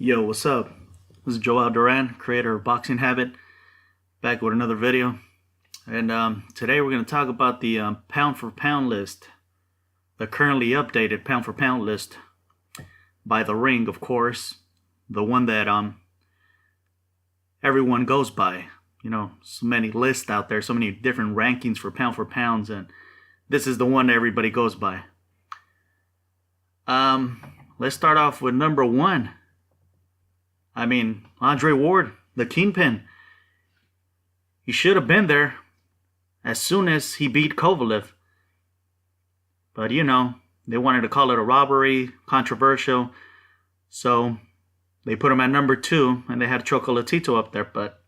Yo, what's up? This is Joel Duran, creator of Boxing Habit, back with another video. And today we're going to talk about the pound for pound list, the currently updated pound for pound list by The Ring, of course, the one that everyone goes by. You know, so many lists out there, so many different rankings for pounds, and this is the one that everybody goes by. Let's start off with number one. I mean, Andre Ward, the Kingpin. He should have been there as soon as he beat Kovalev. But, you know, they wanted to call it a robbery, controversial. So they put him at number 2, and they had Chocolatito up there. But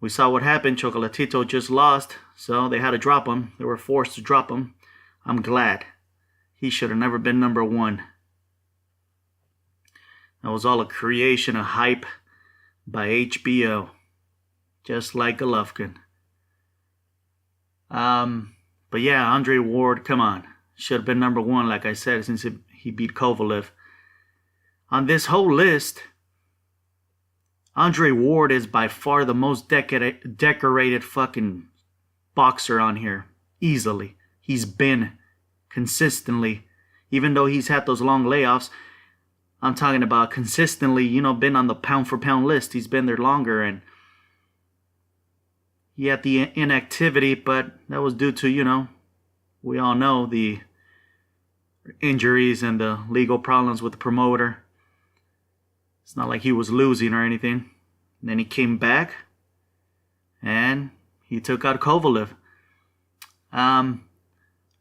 we saw what happened. Chocolatito just lost, so they had to drop him. They were forced to drop him. I'm glad. He should have never been number 1. That was all a creation, a hype by HBO. Just like Golovkin. But yeah, Andre Ward, come on. Should have been number 1, like I said, since he beat Kovalev. On this whole list, Andre Ward is by far the most decorated fucking boxer on here. Easily. He's been consistently, even though he's had those long layoffs, I'm talking about consistently, you know, been on the pound for pound list. He's been there longer, and he had the inactivity, but that was due to, you know, we all know the injuries and the legal problems with the promoter. It's not like he was losing or anything. And then he came back, and he took out Kovalev.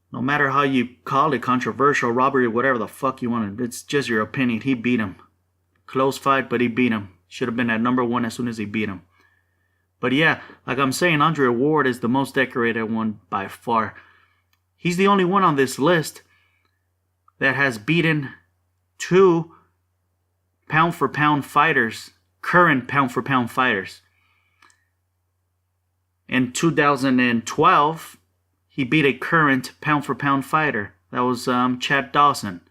No matter how you call it, controversial, robbery, whatever the fuck you want, it's just your opinion. He beat him. Close fight, but he beat him. Should have been at number 1 as soon as he beat him. But yeah, like I'm saying, Andre Ward is the most decorated one by far. He's the only one on this list that has beaten 2 pound for pound fighters, current pound for pound fighters. In 2012, he beat a current pound for pound fighter. That was Chad Dawson.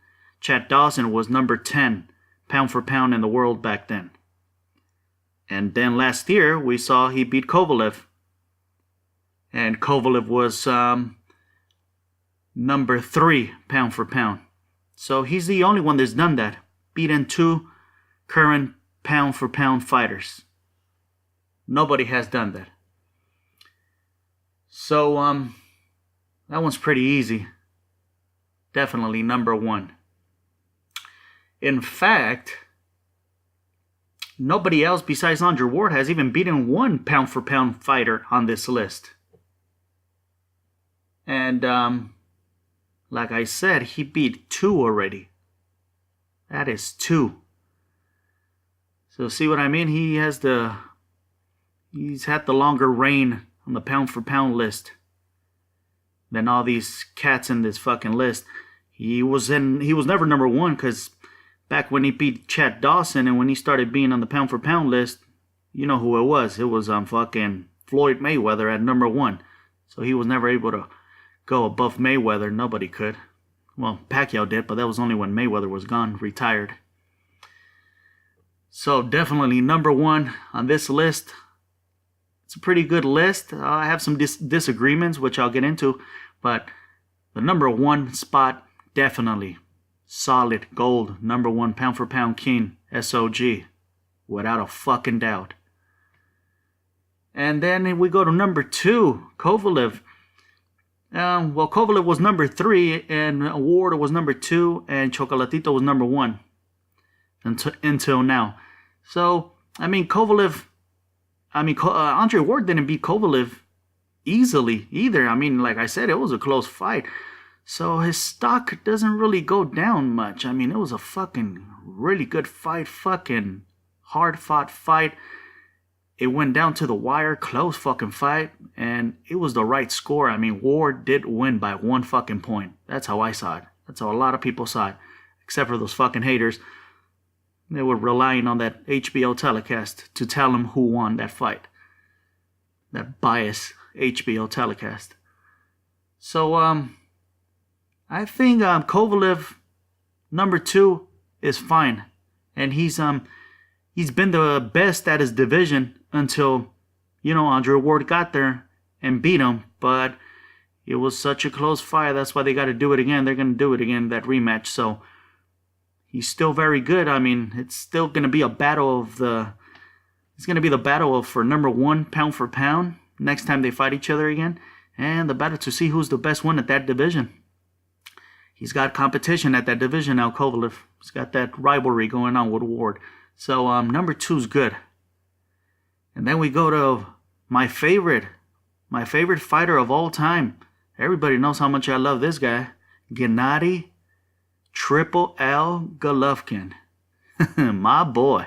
Chad Dawson was number 10 pound for pound in the world back then. And then last year, we saw he beat Kovalev. And Kovalev was number 3 pound for pound. So he's the only one that's done that. Beaten 2 current pound for pound fighters. Nobody has done that. So, that one's pretty easy. Definitely number 1. In fact, nobody else besides Andre Ward has even beaten 1 pound for pound fighter on this list. And like I said, he beat 2 already. That is 2. So see what I mean? He's had the longer reign on the pound for pound list than all these cats in this fucking list. He was never number 1, because back when he beat Chad Dawson and when he started being on the pound for pound list, you know who it was. It was fucking Floyd Mayweather at number 1. So he was never able to go above Mayweather. Nobody could. Well, Pacquiao did, but that was only when Mayweather was gone, retired. So definitely number 1 on this list. It's a pretty good list. I have some disagreements, which I'll get into. But the number 1 spot, definitely. Solid gold. Number 1 pound for pound king. SOG. Without a fucking doubt. And then we go to number 2. Kovalev. Well, Kovalev was number 3. And Ward was number 2. And Chocolatito was number 1. Until now. So, I mean, Andre Ward didn't beat Kovalev easily either. I mean, like I said, it was a close fight. So his stock doesn't really go down much. I mean, it was a fucking really good fight. Fucking hard fought fight. It went down to the wire. Close fucking fight. And it was the right score. I mean, Ward did win by 1 fucking point. That's how I saw it. That's how a lot of people saw it. Except for those fucking haters. They were relying on that HBO telecast to tell them who won that fight. That biased HBO telecast. So, I think Kovalev, number 2, is fine. And he's he's been the best at his division until, Andre Ward got there and beat him. But it was such a close fight. That's why they got to do it again. They're going to do it again, that rematch. So he's still very good. I mean, it's still going to be a battle of the... It's going to be the battle for number 1 pound for pound next time they fight each other again. And the battle to see who's the best one at that division. He's got competition at that division now, Kovalev. He's got that rivalry going on with Ward. So number 2's good. And then we go to my favorite fighter of all time. Everybody knows how much I love this guy. Gennady Triple L Golovkin. My boy.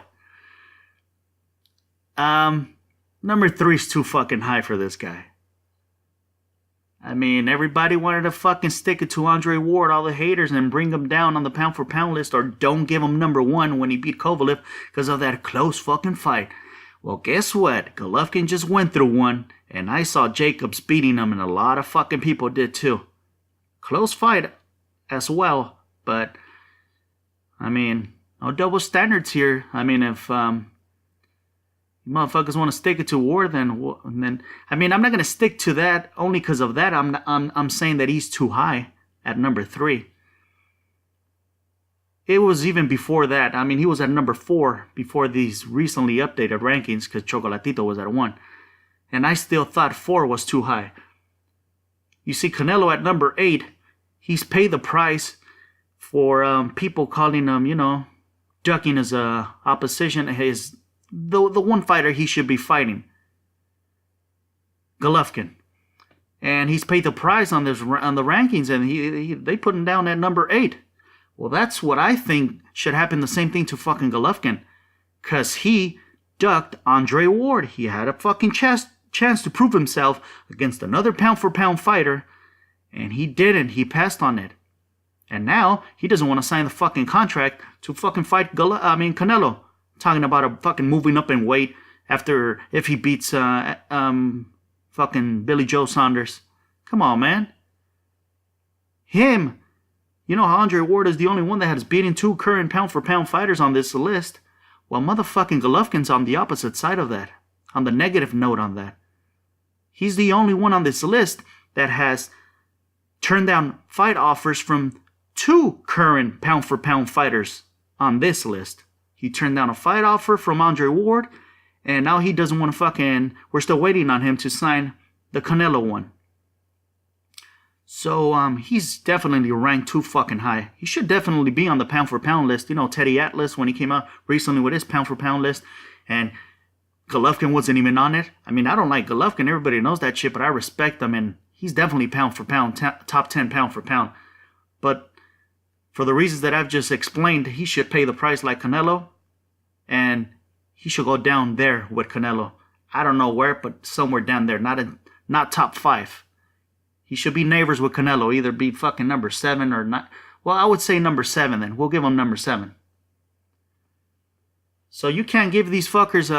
Number 3's too fucking high for this guy. I mean, everybody wanted to fucking stick it to Andre Ward, all the haters, and bring him down on the pound for pound list, or don't give him number 1 when he beat Kovalev because of that close fucking fight. Well, guess what? Golovkin just went through one, and I saw Jacobs beating him, and a lot of fucking people did too. Close fight as well, but, I mean, no double standards here. I mean, if motherfuckers want to stick it to Ward, then I mean, I'm not gonna stick to that only because of that. I'm saying that he's too high at number 3. It was even before that. I mean, he was at number 4 before these recently updated rankings because Chocolatito was at 1. And I still thought 4 was too high. You see, Canelo at number 8, he's paid the price for people calling him, ducking his opposition, the one fighter he should be fighting, Golovkin. And he's paid the price on the rankings, and they put him down at number 8. Well, that's what I think should happen. The same thing to fucking Golovkin. Because he ducked Andre Ward. He had a fucking chance to prove himself against another pound-for-pound fighter. And he didn't. He passed on it. And now, he doesn't want to sign the fucking contract to fucking fight Canelo. Talking about a fucking moving up in weight if he beats fucking Billy Joe Saunders. Come on, man. Him. You know how Andre Ward is the only one that has beaten 2 current pound-for-pound fighters on this list? Well, motherfucking Golovkin's on the opposite side of that. On the negative note on that. He's the only one on this list that has turned down fight offers from 2 current pound-for-pound fighters on this list. He turned down a fight offer from Andre Ward, and now he doesn't want to we're still waiting on him to sign the Canelo one. So, he's definitely ranked too fucking high. He should definitely be on the pound-for-pound list. Teddy Atlas, when he came out recently with his pound-for-pound list, and Golovkin wasn't even on it. I mean, I don't like Golovkin. Everybody knows that shit, but I respect him, and he's definitely pound-for-pound, top 10 pound-for-pound. But for the reasons that I've just explained, he should pay the price like Canelo, and he should go down there with Canelo. I don't know where, but somewhere down there, not top 5. He should be neighbors with Canelo, either be fucking number 7 or not. Well, I would say number 7 then. We'll give him number 7. So you can't give these fuckers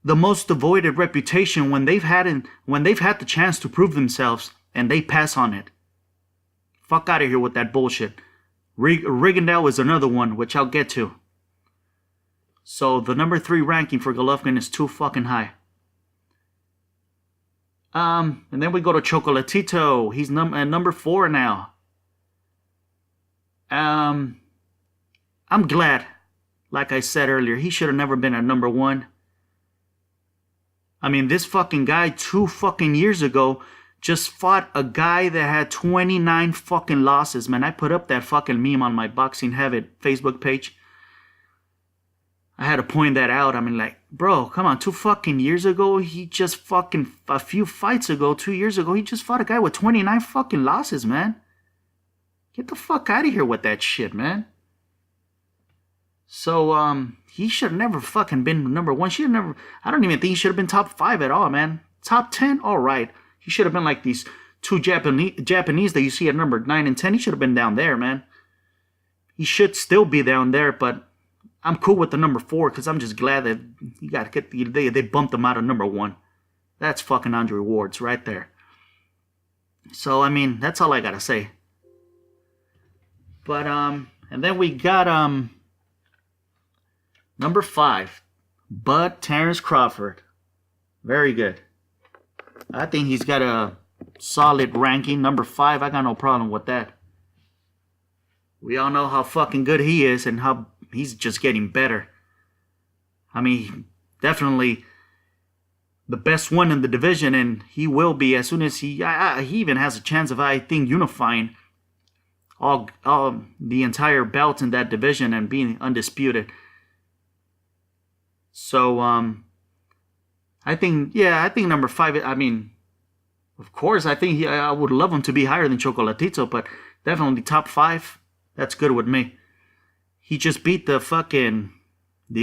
the most avoided reputation when they've had the chance to prove themselves and they pass on it. Fuck out of here with that bullshit. Rigondeaux is another one, which I'll get to. So the number 3 ranking for Golovkin is too fucking high. And then we go to Chocolatito. He's number 4 now. I'm glad. Like I said earlier, he should have never been at number 1. I mean, this fucking guy 2 fucking years ago just fought a guy that had 29 fucking losses, man. I put up that fucking meme on my Boxing Habit Facebook page. I had to point that out. I mean, like, bro, come on. 2 fucking years ago, he just fucking, a few fights ago, 2 years ago, he just fought a guy with 29 fucking losses, man. Get the fuck out of here with that shit, man. So, he should have never fucking been number 1. I don't even think he should have been top 5 at all, man. Top 10, all right. He should have been like these 2 Japanese that you see at number 9 and 10. He should have been down there, man. He should still be down there, but I'm cool with the number 4 because I'm just glad that they bumped him out of number 1. That's fucking Andre Ward's right there. So, I mean, that's all I gotta say. But, and then we got, Number 5, Bud Terrence Crawford. Very good. I think he's got a solid ranking. Number 5, I got no problem with that. We all know how fucking good he is and how he's just getting better. I mean, definitely the best one in the division, and he will be as soon as he even has a chance of, I think, unifying all the entire belt in that division and being undisputed. So I think number 5. I mean, of course, I think I would love him to be higher than Chocolatito, but definitely top 5. That's good with me. He just beat the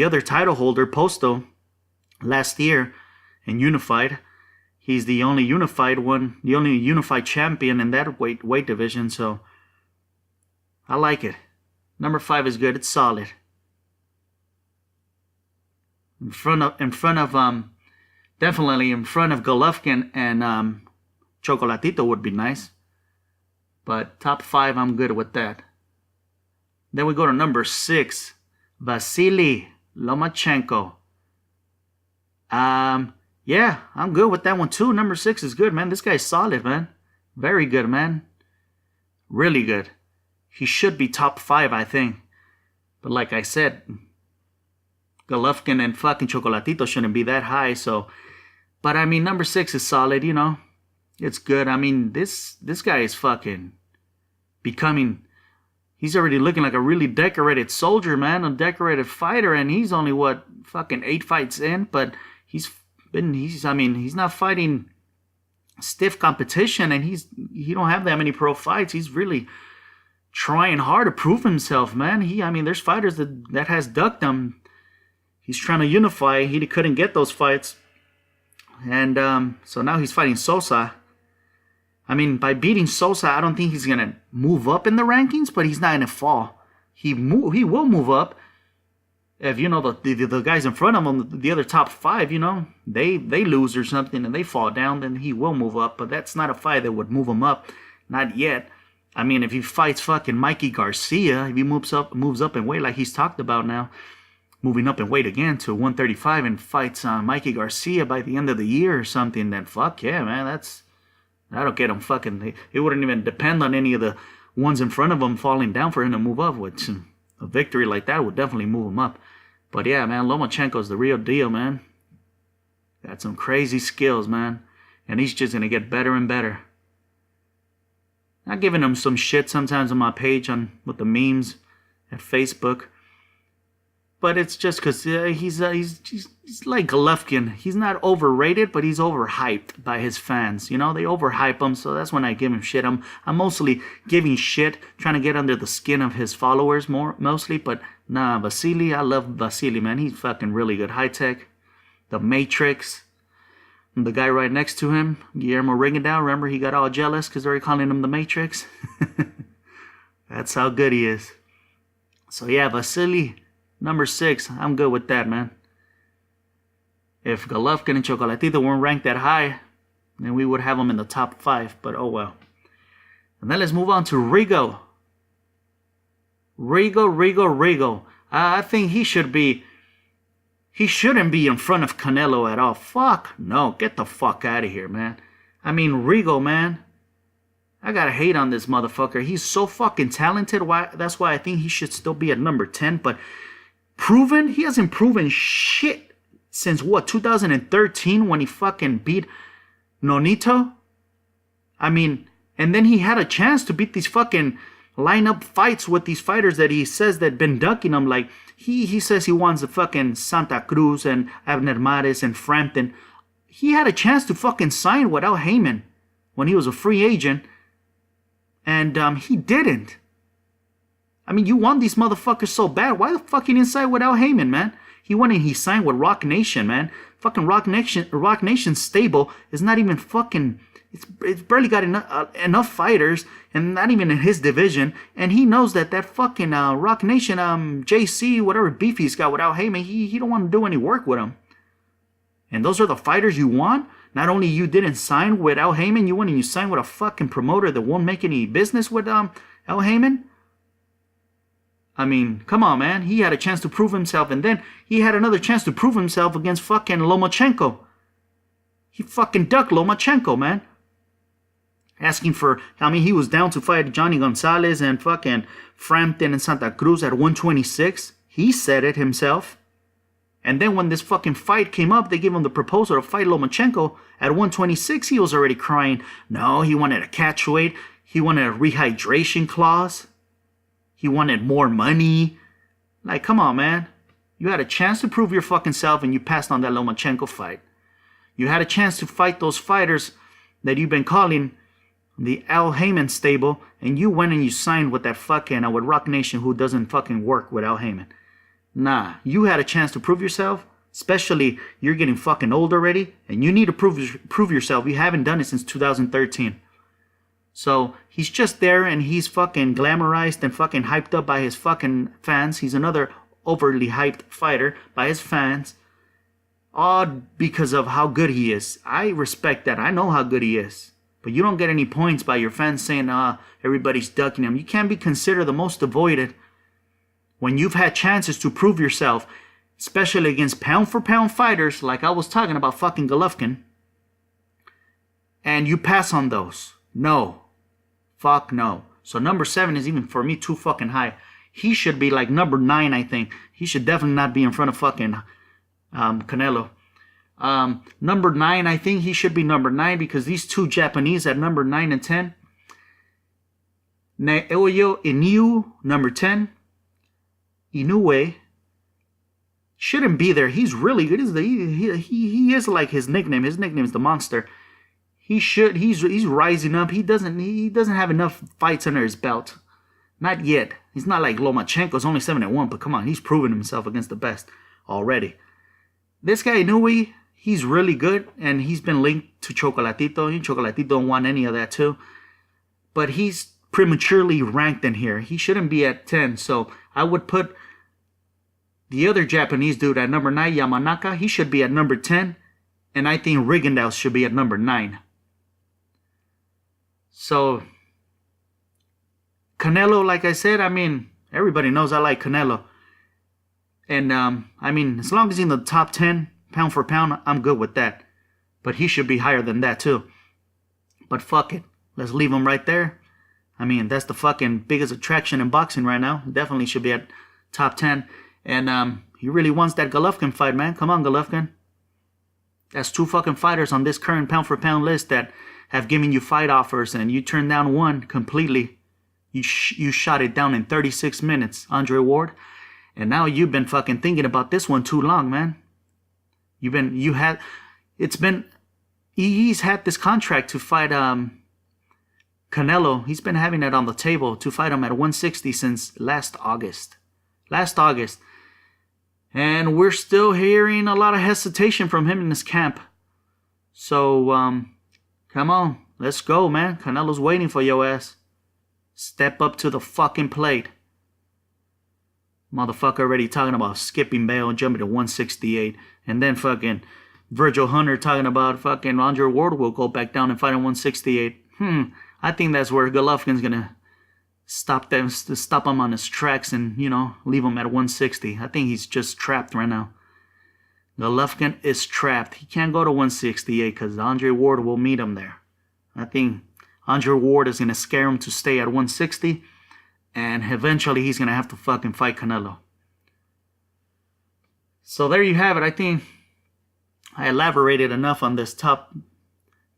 other title holder, Posto, last year and unified. He's the only unified one, the only unified champion in that weight division. So I like it. Number 5 is good. It's solid. Definitely in front of Golovkin and Chocolatito would be nice. But top 5, I'm good with that. Then we go to number 6, Vasily Lomachenko. Yeah, I'm good with that one too. Number 6 is good, man. This guy's solid, man. Very good, man. Really good. He should be top 5, I think. But like I said, Golovkin and fucking Chocolatito shouldn't be that high, so. But I mean, number 6 is solid, you know. It's good. I mean, this guy is fucking becoming. He's already looking like a really decorated soldier, man, a decorated fighter, and he's only fucking 8 fights in, but he's not fighting stiff competition, and he don't have that many pro fights. He's really trying hard to prove himself, man. There's fighters that has ducked him. He's trying to unify. He couldn't get those fights, and so now he's fighting Sosa. I mean, by beating Sosa, I don't think he's going to move up in the rankings, but he's not going to fall. He will move up. If, you know, the guys in front of him, the other top 5, you know, they lose or something and they fall down, then he will move up. But that's not a fight that would move him up. Not yet. I mean, if he fights fucking Mikey Garcia, if he moves up in weight like he's talked about now, moving up in weight again to 135 and fights Mikey Garcia by the end of the year or something, then fuck yeah, man, that'll get him fucking. It wouldn't even depend on any of the ones in front of him falling down for him to move up. Which a victory like that would definitely move him up. But yeah, man, Lomachenko's the real deal, man. Got some crazy skills, man, and he's just gonna get better and better. I'm giving him some shit sometimes on my page with the memes at Facebook. But it's just because he's like Golovkin. He's not overrated, but he's overhyped by his fans. You know, they overhype him, so that's when I give him shit. I'm mostly giving shit, trying to get under the skin of his followers mostly. But nah, Vasily, I love Vasily, man. He's fucking really good. High tech, the Matrix. And the guy right next to him, Guillermo Rigondeaux, remember he got all jealous because they were calling him the Matrix? That's how good he is. So yeah, Vasily. Number 6, I'm good with that, man. If Golovkin and Chocolatito weren't ranked that high, then we would have them in the top 5, but oh well. And then let's move on to Rigo. Rigo. I think he shouldn't be in front of Canelo at all. Fuck, no, get the fuck out of here, man. I mean, Rigo, man. I gotta hate on this motherfucker. He's so fucking talented. That's why I think he should still be at number 10, but proven? He hasn't proven shit since 2013 when he fucking beat Nonito? I mean, and then he had a chance to beat these fucking line-up fights with these fighters that he says that been ducking him. Like, he says he wants the fucking Santa Cruz and Abner Mares and Frampton. He had a chance to fucking sign with Al Heyman when he was a free agent, and he didn't. I mean, you want these motherfuckers so bad. Why the fuck you didn't sign with Al Heyman, man? He went and he signed with Rock Nation, man. Fucking Rock Nation's stable is not even fucking. It's barely got enough fighters, and not even in his division. And he knows that fucking Rock Nation, JC, whatever beef he's got with Al Heyman, he don't want to do any work with him. And those are the fighters you want? Not only you didn't sign with Al Heyman, you went and you signed with a fucking promoter that won't make any business with Al Heyman? I mean, come on, man. He had a chance to prove himself, and then he had another chance to prove himself against fucking Lomachenko. He fucking ducked Lomachenko, man. Asking for, I mean, he was down to fight Johnny Gonzalez and fucking Frampton and Santa Cruz at 126. He said it himself. And then when this fucking fight came up, they gave him the proposal to fight Lomachenko at 126. He was already crying. No, he wanted a catch weight. He wanted a rehydration clause. He wanted more money. Like, come on, man. You had a chance to prove your fucking self and you passed on that Lomachenko fight. You had a chance to fight those fighters that you've been calling the Al Heyman stable, and you went and you signed with that fucking, with Rock Nation, who doesn't fucking work with Al Heyman. Nah, you had a chance to prove yourself, especially you're getting fucking old already, and you need to prove yourself. You haven't done it since 2013. So he's just there and he's fucking glamorized and fucking hyped up by his fucking fans. He's another overly hyped fighter by his fans. All because of how good he is. I respect that. I know how good he is. But you don't get any points by your fans saying, everybody's ducking him. You can't be considered the most avoided when you've had chances to prove yourself, especially against pound-for-pound fighters like I was talking about fucking Golovkin, and you pass on those. No. Fuck no. So number 7 is even, for me, too fucking high. He should be like number 9, I think. He should definitely not be in front of fucking Canelo. Number 9, I think he should be number 9 because these two Japanese at number 9 and 10. Naoya Inoue, number 10. Inoue shouldn't be there. He's really good. He is like his nickname. His nickname is the Monster. He's rising up. He doesn't have enough fights under his belt. Not yet. He's not like Lomachenko's only 7-1, but come on, he's proven himself against the best already. This guy Inoue, he's really good, and he's been linked to Chocolatito. Chocolatito don't want any of that too. But he's prematurely ranked in here. He shouldn't be at 10, so I would put the other Japanese dude at number 9, Yamanaka. He should be at number 10, and I think Rigondeaux should be at number 9. So, Canelo, like I said, I mean, everybody knows I like Canelo. And, I mean, as long as he's in the top 10, pound for pound, I'm good with that. But he should be higher than that, too. But fuck it. Let's leave him right there. I mean, that's the fucking biggest attraction in boxing right now. Definitely should be at top 10. And, he really wants that Golovkin fight, man. Come on, Golovkin. That's 2 fucking fighters on this current pound for pound list that have given you fight offers, and you turned down one completely. You shot it down in 36 minutes, Andre Ward. And now you've been fucking thinking about this one too long, man. He's had this contract to fight Canelo. He's been having it on the table to fight him at 160 since last August. And we're still hearing a lot of hesitation from him in his camp. So, come on, let's go, man. Canelo's waiting for your ass. Step up to the fucking plate. Motherfucker already talking about skipping bail and jumping to 168. And then fucking Virgil Hunter talking about fucking Andre Ward will go back down and fight at 168. I think that's where Golovkin's gonna stop him on his tracks and, leave him at 160. I think he's just trapped right now. Golovkin is trapped. He can't go to 168 because Andre Ward will meet him there. I think Andre Ward is going to scare him to stay at 160. And eventually he's going to have to fucking fight Canelo. So there you have it. I think I elaborated enough on this top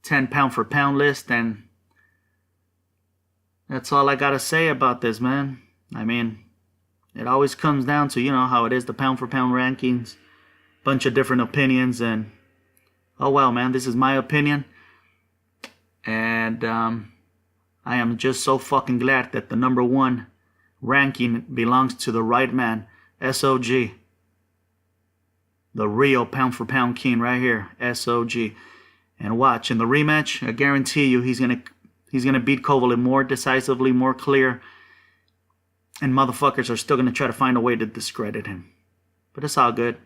10 pound for pound list. And that's all I got to say about this, man. I mean, it always comes down to, how it is, the pound for pound rankings. Bunch of different opinions, and oh well, man, this is my opinion, and I am just so fucking glad that the number 1 ranking belongs to the right man, SOG, the real pound for pound king right here, SOG. And watch, in the rematch, I guarantee you he's gonna beat Kovalev more decisively, more clear, and motherfuckers are still gonna try to find a way to discredit him, but it's all good.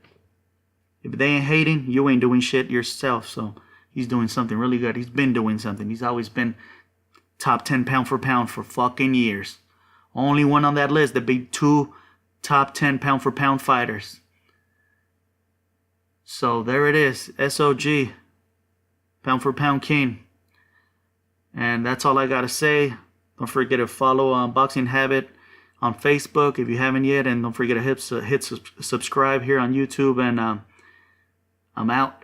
If they ain't hating, you ain't doing shit yourself. So he's doing something really good. He's been doing something. He's always been top 10 pound for pound for fucking years. Only one on that list that beat 2 top 10 pound for pound fighters. So there it is, SOG, pound for pound king. And that's all I gotta say. Don't forget to follow Boxing Habit on Facebook if you haven't yet, and don't forget to hit subscribe here on YouTube. And I'm out.